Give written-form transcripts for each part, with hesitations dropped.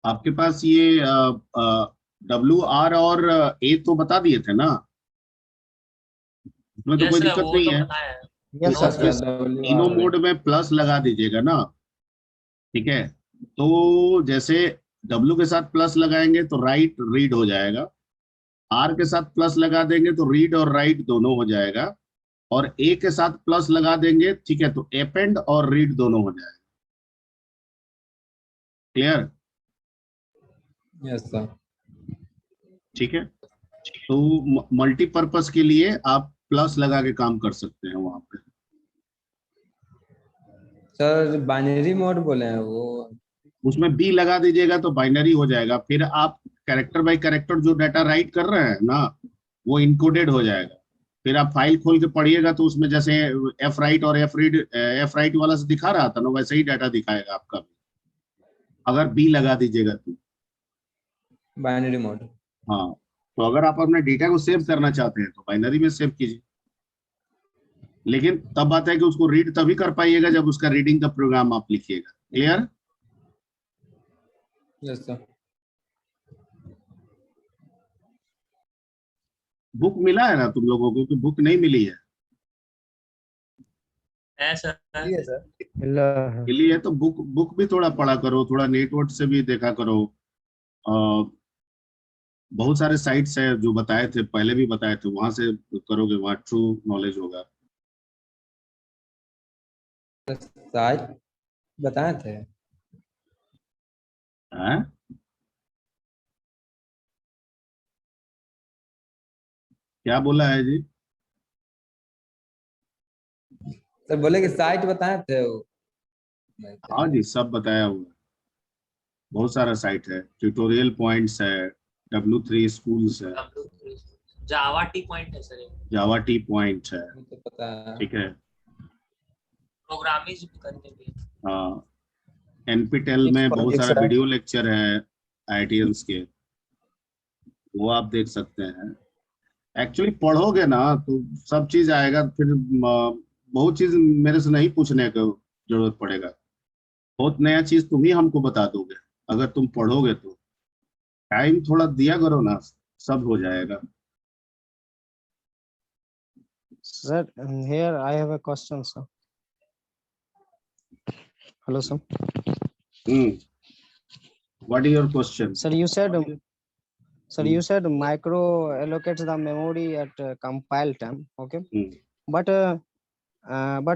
आपके पास ये W R और ए तो बता दिए थे ना, इसमें तो यस कोई सर, दिक्कत वो नहीं तो है। पता है। तो यस नो सर, उसमें सर। तीनों मोड में प्लस लगा दीजिएगा ना। ठीक है, तो जैसे डब्ल्यू के साथ प्लस लगाएंगे तो राइट रीड हो जाएगा, आर के साथ प्लस लगा देंगे तो रीड और राइट दोनों हो जाएगा, और ए के साथ प्लस लगा देंगे, ठीक है, तो अपेंड और रीड दोनों हो जाएगा। क्लियर? Yes sir. ठीक है, तो मल्टीपर्पज के लिए आप प्लस लगा के काम कर सकते हैं वहां पे। सर बाइनरी मोड बोले हैं वो। उसमें बी लगा दीजिएगा तो बाइनरी हो जाएगा, फिर आप कैरेक्टर बाय कैरेक्टर जो डाटा राइट कर रहे हैं ना, वो इनकोडेड हो जाएगा। फिर आप फाइल खोल के पढ़िएगा तो उसमें जैसे एफ राइट और एफ रीड, एफ राइट वाला से दिखा रहा था ना, वैसे ही डाटा दिखाएगा आपका भी, अगर बी लगा दीजिएगा तो। Binary mode. हाँ, तो अगर आप अपने डेटा को सेव करना चाहते हैं तो बाइनरी में सेव कीजिए, लेकिन तब बात है कि उसको रीड तभी कर पाइएगा जब उसका रीडिंग का प्रोग्राम आप लिखिएगा। क्लियर? Yes sir. बुक मिला है ना तुम लोगों को कि बुक नहीं मिली है? है सर। सर। मिली है तो बुक बुक भी थोड़ा पढ़ा करो, थोड़ा नेटवर्क से भी देखा करो। बहुत सारे साइट्स है जो बताए थे, पहले भी बताए थे, वहां से करोगे, वहां ट्रू नॉलेज होगा। साइट बताए थे। हैं? क्या बोला है जी? सर बोले कि साइट बताए थे वो। हाँ जी, सब बताया हुआ है, बहुत सारा साइट है, ट्यूटोरियल पॉइंट्स है, W3 स्कूल्स है, जावा टी पॉइंट है सर, जावा टी पॉइंट है। वो तो पता है। ठीक है, प्रोग्रामिंग भी करने भी। हाँ, एनपीटेल में बहुत सारा वीडियो लेक्चर है IITians के, वो आप देख सकते हैं। एक्चुअली पढ़ोगे ना तो सब चीज आएगा, फिर बहुत चीज मेरे से नहीं पूछने की जरूरत पड़ेगा, बहुत नया चीज तुम ही हमको बता दोगे अगर तुम पढ़ोगे तो। टाइम थोड़ा दिया करो ना, सब हो जाएगा। Sir, here I have a question, sir. Hello, sir. What is your question? Sir, you said micro allocates the memory at compile time. Okay, but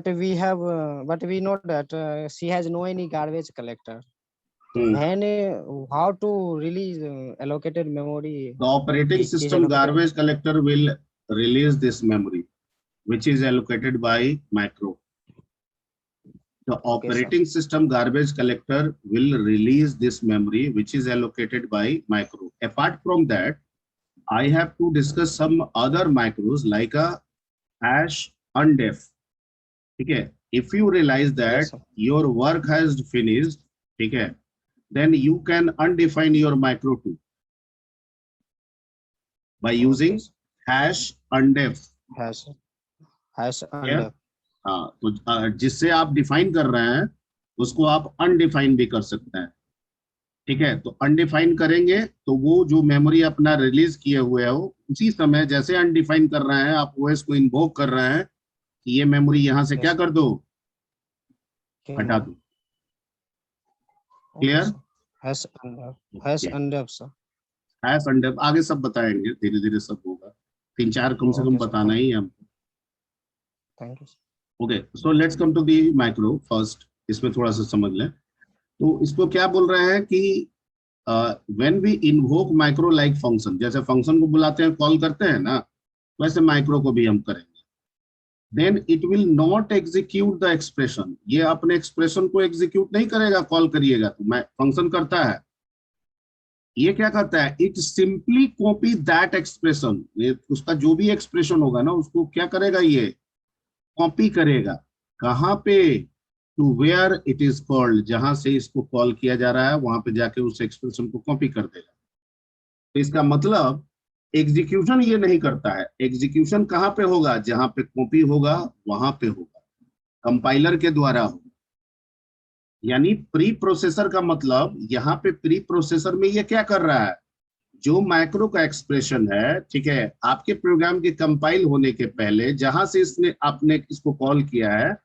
we know that she has no any garbage collector. Then how to release allocated memory? The operating system garbage collector will release this memory, which is allocated by macro. The operating system garbage collector will release this memory, which is allocated by macro. Apart from that, I have to discuss some other macros like a hash undef. Okay, if you realize that your work has finished, okay, then you can undefine your macro too by using hash undef. Hash undef. हाँ, तो जिससे आप define कर रहे हैं उसको आप undefine भी कर सकते हैं। ठीक है, तो अनडिफाइन करेंगे तो वो जो मेमोरी अपना रिलीज किए हुए है वो उसी समय जैसे अनडिफाइन कर रहे हैं, आप ओएस को इन्वोक कर रहे हैं कि ये मेमोरी यहां से क्या कर दो, हटा दो। Clear? Hash undef sir. Hash undef आगे सब बताएंगे, धीरे धीरे सब होगा, 3-4 कम से कम बताना ही है हमको। Thank you. Okay, so let's come to the micro first, इसमें थोड़ा सा समझ लें। तो इसको क्या बोल रहे हैं कि when we invoke micro like function, जैसे फंक्शन को बुलाते हैं, कॉल करते हैं ना, वैसे माइक्रो को भी हम करेंगे। Then it will not execute the expression, ये अपने एक्सप्रेशन को एग्जीक्यूट नहीं करेगा, कॉल करिएगा तो फंक्शन करता है, ये क्या करता है, it simply copy that expression, उसका जो भी एक्सप्रेशन होगा ना उसको क्या करेगा, ये कॉपी करेगा। कहाँ पे? To where it is called, जहां से इसको कॉल किया जा रहा है वहां पे जाके उस एक्सप्रेशन को कॉपी कर देगा। तो इसका मतलब एग्जीक्यूशन ये नहीं करता है, एग्जीक्यूशन कहाँ पे होगा, जहां पे कॉपी होगा वहां पे होगा, कंपाइलर के द्वारा होगा। यानी प्री प्रोसेसर का मतलब यहाँ पे प्री प्रोसेसर में ये क्या कर रहा है, जो माइक्रो का एक्सप्रेशन है, ठीक है, आपके प्रोग्राम के कंपाइल होने के पहले जहां से इसने आपने इसको कॉल किया है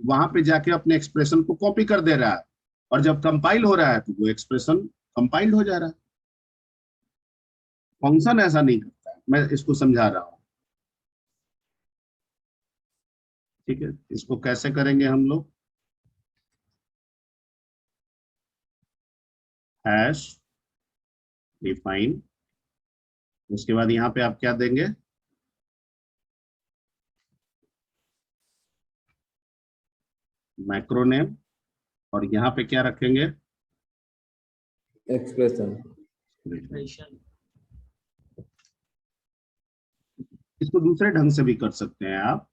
वहां पे जाके अपने एक्सप्रेशन को कॉपी कर दे रहा है, और जब कंपाइल हो रहा है तो वो एक्सप्रेशन कंपाइल्ड हो जा रहा है। फंक्शन ऐसा नहीं करता है, मैं इसको समझा रहा हूं। ठीक है, इसको कैसे करेंगे हम लोग, हैश डिफाइन, उसके बाद यहाँ पे आप क्या देंगे, मैक्रो नेम, और यहाँ पे क्या रखेंगे, एक्सप्रेशन। Expression. इसको दूसरे ढंग से भी कर सकते हैं आप,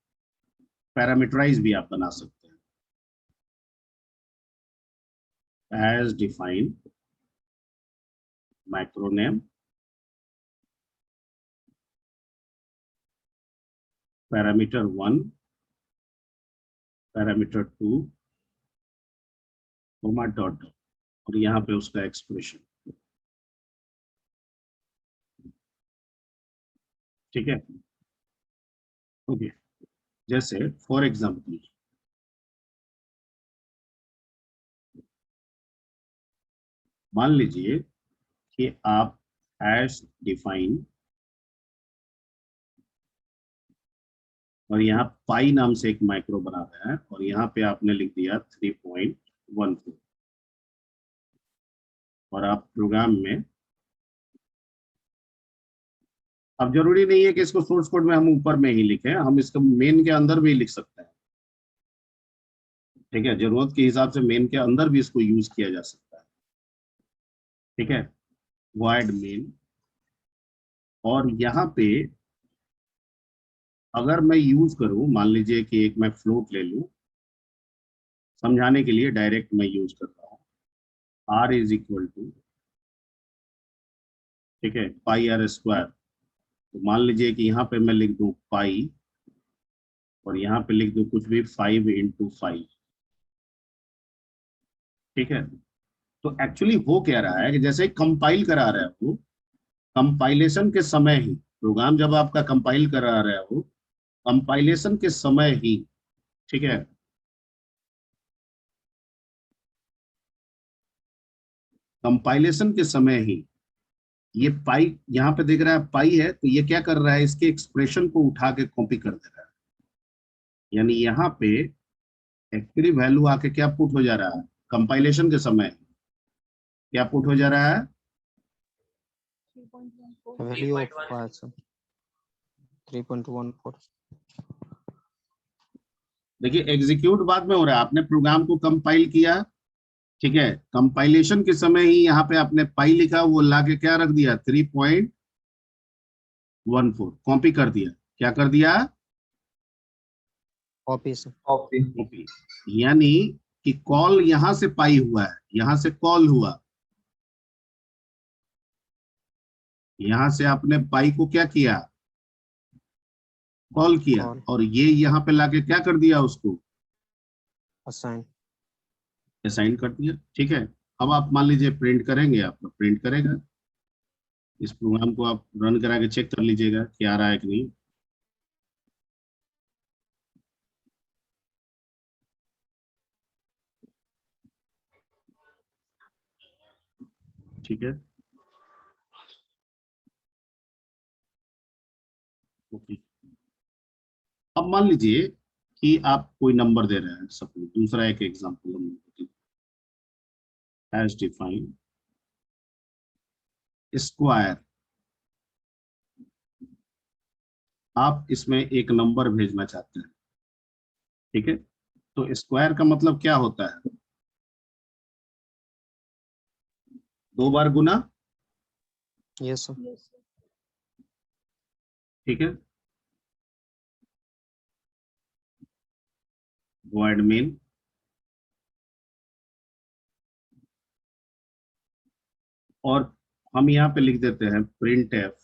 पैरामीटराइज भी आप बना सकते हैं। As define macro name parameter 1 parameter 2 comma dot, और यहाँ पे उसका एक्सप्रेशन। ठीक है, ओके। जैसे फॉर एग्जाम्पल मान लीजिए कि आप हैश डिफाइन और यहाँ पाई नाम से एक माइक्रो बना रहे हैं, और यहाँ पे आपने लिख दिया 3.14, और आप प्रोग्राम में, अब जरूरी नहीं है कि इसको सोर्स कोड में हम ऊपर में ही लिखें, हम इसको मेन के अंदर भी लिख सकते हैं। ठीक है, जरूरत के हिसाब से मेन के अंदर भी इसको यूज किया जा सकता है। ठीक है, वॉइड मेन, और यहाँ पे अगर मैं यूज करूं, मान लीजिए कि एक मैं फ्लोट ले लूं, समझाने के लिए डायरेक्ट मैं यूज कर रहा हूं, r इज इक्वल टू, ठीक है, पाई आर स्क्वायर। तो मान लीजिए कि यहाँ पे मैं लिख दूं पाई, और यहाँ पे लिख दूं कुछ भी 5 × 5। ठीक है, तो एक्चुअली हो क्या रहा है कि जैसे कंपाइल करा रहा है वो, कंपाइलेशन के समय ही, प्रोग्राम जब आपका कंपाइल करा रहा है वो, कंपाइलेशन के समय ही, ठीक है, कंपाइलेशन के समय ही ये पाई यहाँ पे दिख रहा है पाई है, तो ये क्या कर रहा है, इसके एक्सप्रेशन को उठा के कॉपी कर दे रहा है। यानी यहाँ पे एक्चुअली वैल्यू आके क्या पुट हो जा रहा है, कंपाइलेशन के समय क्या पुट हो जा रहा है, value of 3.14। देखिए एग्जीक्यूट बाद में हो रहा है, आपने प्रोग्राम को कंपाइल किया, ठीक है, कंपाइलेशन के समय ही यहाँ पे आपने पाई लिखा, वो लाके क्या रख दिया, 3.14 कॉपी कर दिया। क्या कर दिया, कॉपी से कॉपी। कॉपी। यानी कि कॉल यहां से पाई हुआ है, यहां से कॉल हुआ, यहां से आपने पाई को क्या किया, कॉल किया, कॉल और ये यहाँ पे लाके क्या कर दिया, उसको असाइन। असाइन कर दिया। ठीक है, अब आप मान लीजिए प्रिंट करेंगे, आपका प्रिंट करेगा, इस प्रोग्राम को आप रन करा के चेक कर लीजिएगा कि आ रहा है कि नहीं। ठीक है, ओके। अब मान लीजिए कि आप कोई नंबर दे रहे हैं, सपोज दूसरा एक एग्जांपल हम हैश डिफाइन स्क्वायर, आप इसमें एक नंबर भेजना चाहते हैं। ठीक है, तो स्क्वायर का मतलब क्या होता है, 2 बार गुना। यस ठीक है, वॉइड मेन, और हम यहाँ पे लिख देते हैं प्रिंट एफ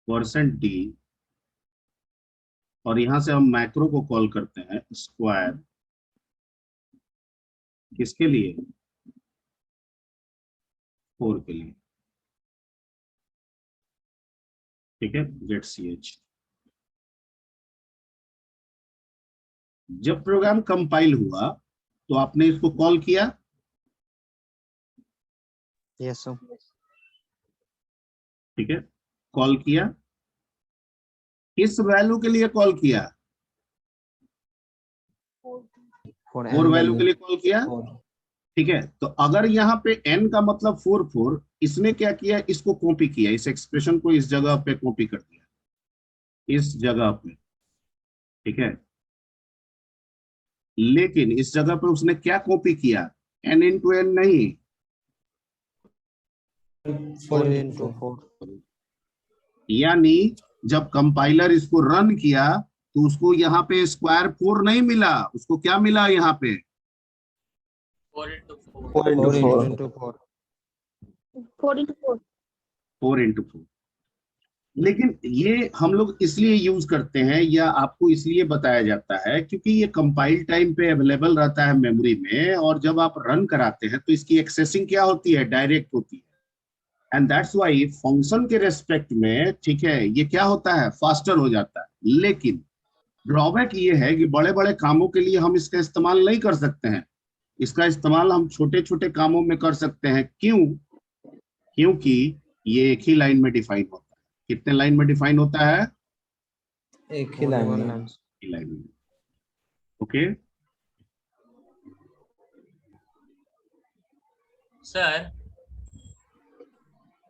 %d और यहां से हम मैक्रो को कॉल करते हैं स्क्वायर, किसके लिए, 4 के लिए। ठीक है, ZCH। जब प्रोग्राम कंपाइल हुआ तो आपने इसको कॉल किया, Yes, sir. ठीक है, कॉल किया, किस वैल्यू के लिए कॉल किया, For 4 n वैल्यू के value. लिए कॉल किया। ठीक है, तो अगर यहाँ पे n का मतलब 4, इसने क्या किया, इसको कॉपी किया, इस एक्सप्रेशन को इस जगह पे कॉपी कर दिया, इस जगह पे। ठीक है, लेकिन इस जगह पे उसने क्या कॉपी किया, n इंटू एन नहीं, 4 into 4. यानी जब कंपाइलर इसको रन किया तो उसको यहाँ पे स्क्वायर 4 नहीं मिला, उसको क्या मिला यहाँ पे, 4 into 4. 4 into 4 4. into 4. 4 into 4. 4 into 4। लेकिन ये हम लोग इसलिए यूज करते हैं या आपको इसलिए बताया जाता है क्योंकि ये कंपाइल टाइम पे अवेलेबल रहता है मेमोरी में, और जब आप रन कराते हैं तो इसकी एक्सेसिंग क्या होती है, डायरेक्ट होती है। एंड दैट्स व्हाई फंक्शन के रेस्पेक्ट में, ठीक है, ये क्या होता है, फास्टर हो जाता है। लेकिन ड्रॉबैक ये है कि बड़े बड़े कामों के लिए हम इसका इस्तेमाल नहीं कर सकते हैं, इसका इस्तेमाल हम छोटे छोटे कामों में कर सकते हैं। क्यों? क्योंकि ये एक ही लाइन में डिफाइन होता है। कितने लाइन में डिफाइन होता है, एक ही लाइन Only one में। line. एक लाइन में। ओके, सर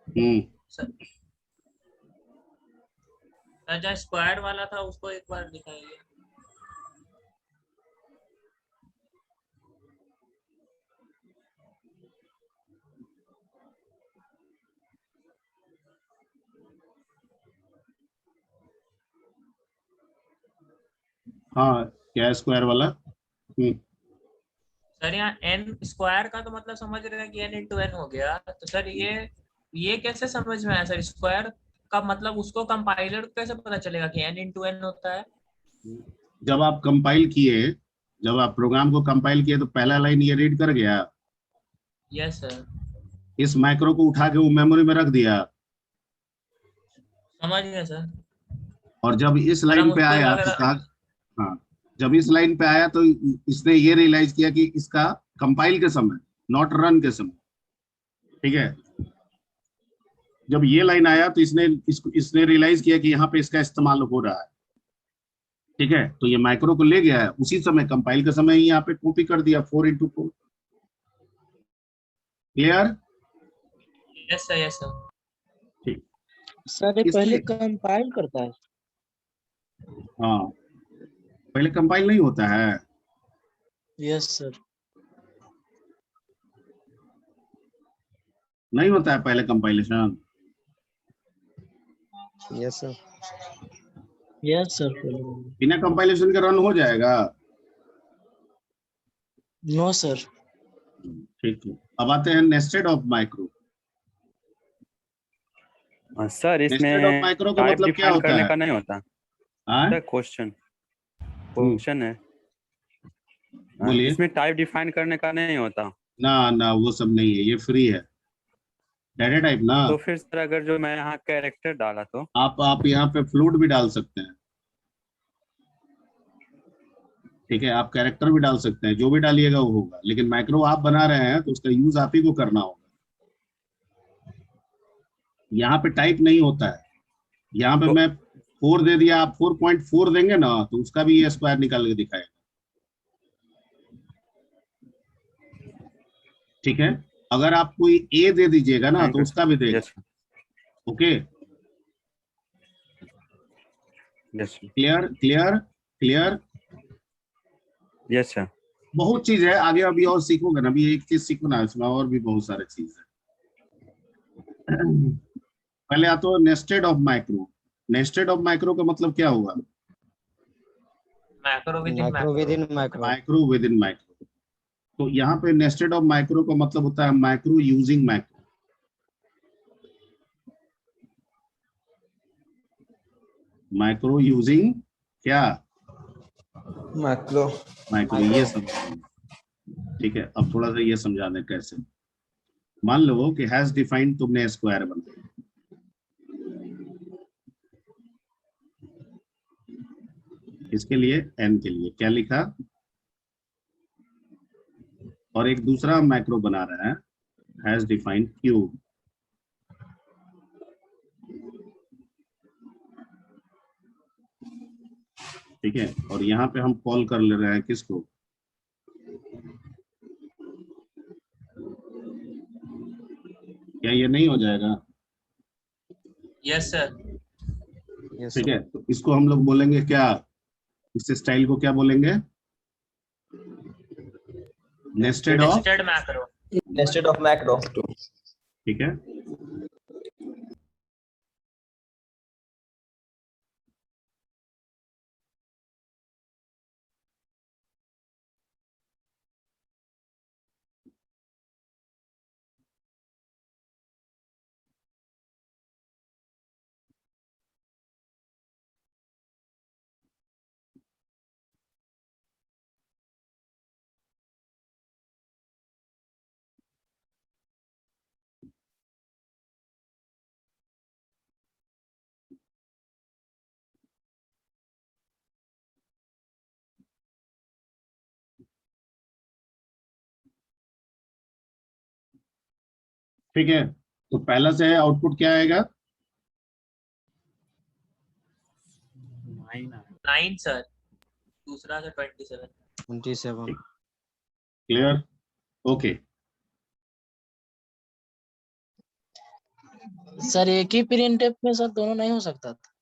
हम्म, सर जहाँ स्क्वायर वाला था उसको एक बार दिखाइए। हाँ, क्या स्क्वायर वाला, सर यहाँ n स्क्वायर का तो मतलब समझ रहे हैं कि n into n हो गया, तो सर ये कैसे समझ में आया सर, स्क्वायर का मतलब उसको कंपाइलर को कैसे पता चलेगा कि n into n होता है? जब आप कंपाइल किए, जब आप प्रोग्राम को कंपाइल किए तो पहला लाइन ये रीड कर गया, यस सर, इस माइक्रो को उठा के वो मेमोरी में रख दिया, समझ गए सर। और जब इस सर, लाइन हम पे उसको आया अगर तो कहा, हाँ, जब इस लाइन पे आया तो इसने ये रियलाइज किया कि इसका कंपाइल के समय, नॉट रन के समय, ठीक है, जब ये लाइन आया तो इसने रियलाइज किया कि यहाँ पे इसका इस्तेमाल हो रहा है। ठीक है, तो ये माइक्रो को ले गया है, उसी समय कंपाइल के समय ही यहाँ पे कॉपी कर दिया 4 into 4। Clear? Yes sir, yes sir. ठीक, सर ये इसलिए- पहले कंपाइल करता है। हाँ, पहले कंपाइल नहीं होता है। Yes sir. नहीं होता है पहले compilation. Yes, sir. Yes sir. बिना कंपाइलेशन के रन हो जाएगा। No sir. ठीक है, अब आते हैं nested of micro. Sir nested of इसमें माइक्रो का टाइप मतलब क्या डिफाइन होता करने है? का नहीं होता हाँ? सर, क्वेश्चन है। बोलिए। इसमें टाइप डिफाइन करने का नहीं होता। ना ना, वो सब नहीं है, ये फ्री है, डाटा टाइप ना। तो फिर सर अगर जो मैं यहाँ कैरेक्टर डाला तो आप यहाँ पे फ्लोट भी डाल सकते हैं। ठीक है, आप कैरेक्टर भी डाल सकते हैं, जो भी डालिएगा वो होगा, लेकिन माइक्रो आप बना रहे हैं तो उसका यूज आप ही को करना होगा। यहाँ पे टाइप नहीं होता है। यहाँ पे तो- मैं 4 दे दिया, आप 4.4 देंगे ना तो उसका भी ये स्क्वायर निकाल के दिखाएगा। ठीक है, अगर आप कोई ए दे दीजिएगा ना Thank तो you, उसका भी देगा। Yes okay, yes clear clear clear. Yes sir. बहुत चीज है आगे, अभी और सीखोगे ना, अभी एक चीज सीखो ना, इसमें और भी बहुत सारे चीज है। पहले आता है nested of micro. Nested of micro का मतलब क्या हुआ? Macro with in Macro within macro. Micro with in micro. तो यहाँ पे नेस्टेड ऑफ माइक्रो का मतलब होता है micro using micro. Micro using क्या मैक्रो माइक्रो, ये समझ। ठीक है, अब थोड़ा सा ये समझा दें कैसे। मान लो कि हैज डिफाइंड तुमने स्क्वायर बनाया, इसके लिए n के लिए क्या लिखा, और एक दूसरा मैक्रो बना रहा है हैज डिफाइंड क्यूब। ठीक है, और यहाँ पे हम कॉल कर ले रहे हैं किसको, क्या ये नहीं हो जाएगा? Yes sir. yes ठीक sir. है, तो इसको हम लोग बोलेंगे क्या, इस स्टाइल को क्या बोलेंगे, nested of. Nested macro. Nested of macro. ठीक है, ठीक है, तो पहला से आउटपुट क्या आएगा, 9 सर, दूसरा से 27। 27. क्लियर? ओके, सर एक ही प्रिंट में सर दोनों नहीं हो सकता था।